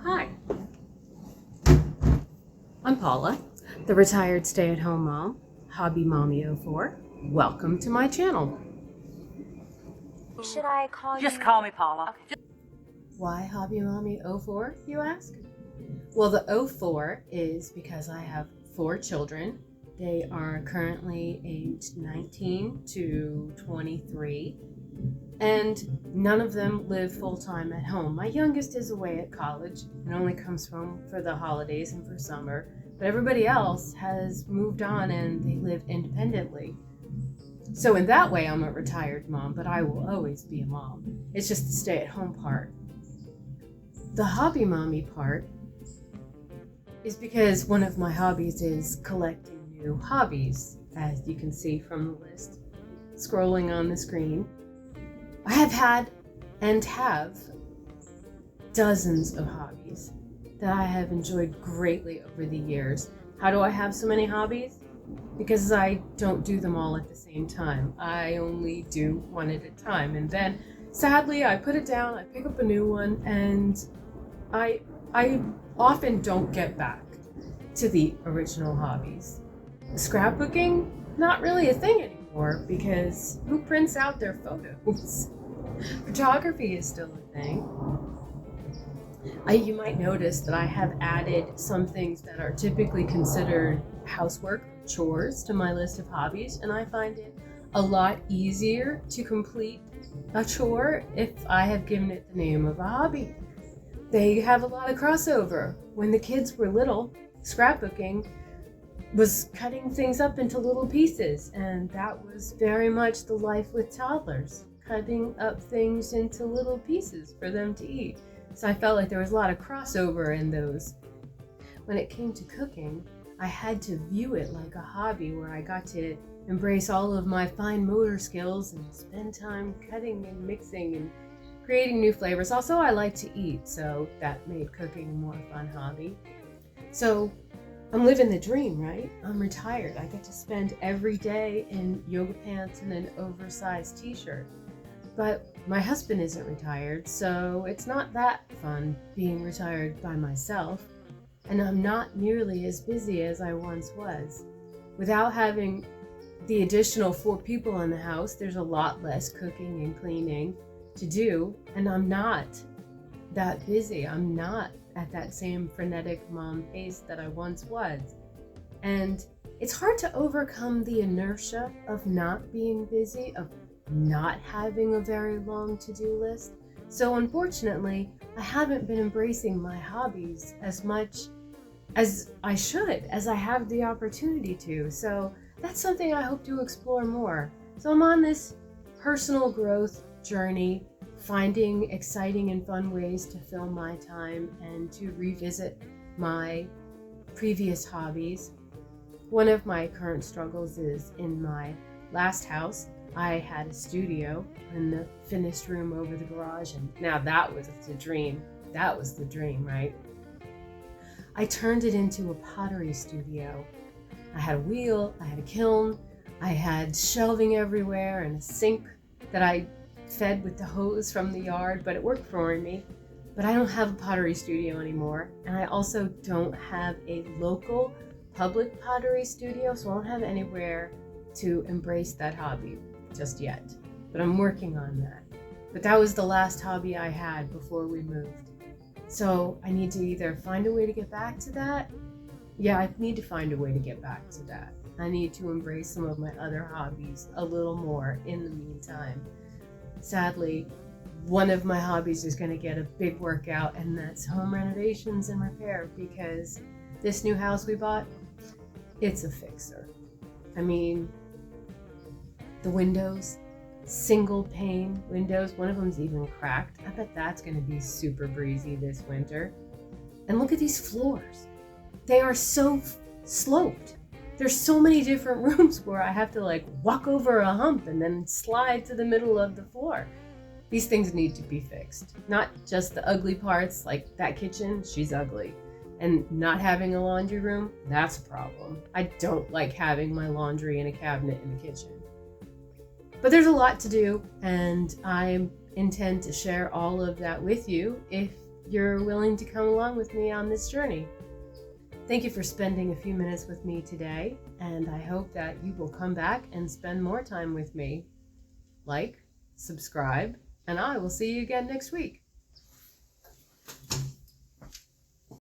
Hi, I'm Paula, the retired stay-at-home mom, Hobby Mommy 04. Welcome to my channel. Should I call you? Just call me Paula. Why Hobby Mommy 04, you ask? Well, the 04 is because I have 4 children. They are currently aged 19 to 23, and none of them live full-time at home. My youngest is away at college and only comes home for the holidays and for summer, but everybody else has moved on and they live independently. So in that way, I'm a retired mom, but I will always be a mom. It's just the stay-at-home part. The hobby mommy part is because one of my hobbies is collecting new hobbies, as you can see from the list scrolling on the screen. I have had and have dozens of hobbies that I have enjoyed greatly over the years. How do I have so many hobbies? Because I don't do them all at the same time. I only do one at a time, and then sadly I put it down, I pick up a new one, and I often don't get back to the original hobbies. Scrapbooking, not really a thing anymore because who prints out their photos? Photography is still a thing. You might notice that I have added some things that are typically considered housework or chores to my list of hobbies, and I find it a lot easier to complete a chore if I have given it the name of a hobby. They have a lot of crossover. When the kids were little, scrapbooking was cutting things up into little pieces, and that was very much the life with toddlers, cutting up things into little pieces for them to eat. So I felt like there was a lot of crossover in those. When it came to cooking, I had to view it like a hobby where I got to embrace all of my fine motor skills and spend time cutting and mixing and creating new flavors. Also, I like to eat, so that made cooking a more fun hobby. So I'm living the dream, right? I'm retired. I get to spend every day in yoga pants and an oversized t-shirt. But my husband isn't retired, so it's not that fun being retired by myself. And I'm not nearly as busy as I once was. Without having the additional 4 people in the house, there's a lot less cooking and cleaning to do, and I'm not that busy. I'm not at that same frenetic mom pace that I once was. And it's hard to overcome the inertia of not being busy, of not having a very long to-do list. So unfortunately, I haven't been embracing my hobbies as much as I should, as I have the opportunity to. So that's something I hope to explore more. So I'm on this personal growth journey, finding exciting and fun ways to fill my time and to revisit my previous hobbies. One of my current struggles is in my last house, I had a studio in the finished room over the garage, and now that was the dream. That was the dream, right? I turned it into a pottery studio. I had a wheel, I had a kiln, I had shelving everywhere and a sink that I fed with the hose from the yard, but it worked for me. But I don't have a pottery studio anymore, and I also don't have a local public pottery studio, so I don't have anywhere to embrace that hobby just yet. But I'm working on that. But that was the last hobby I had before we moved. So I need to either find a way to get back to that. Yeah, I need to find a way to get back to that. I need to embrace some of my other hobbies a little more in the meantime. Sadly, one of my hobbies is going to get a big workout, and that's home renovations and repair, because this new house we bought, it's a fixer. I mean, the windows, single pane windows, one of them's even cracked. I bet that's going to be super breezy this winter. And look at these floors. They are so sloped. There's so many different rooms where I have to like walk over a hump and then slide to the middle of the floor. These things need to be fixed. Not just the ugly parts, like that kitchen, she's ugly. And not having a laundry room, that's a problem. I don't like having my laundry in a cabinet in the kitchen. But there's a lot to do, and I intend to share all of that with you if you're willing to come along with me on this journey. Thank you for spending a few minutes with me today, and I hope that you will come back and spend more time with me. Like, subscribe, and I will see you again next week.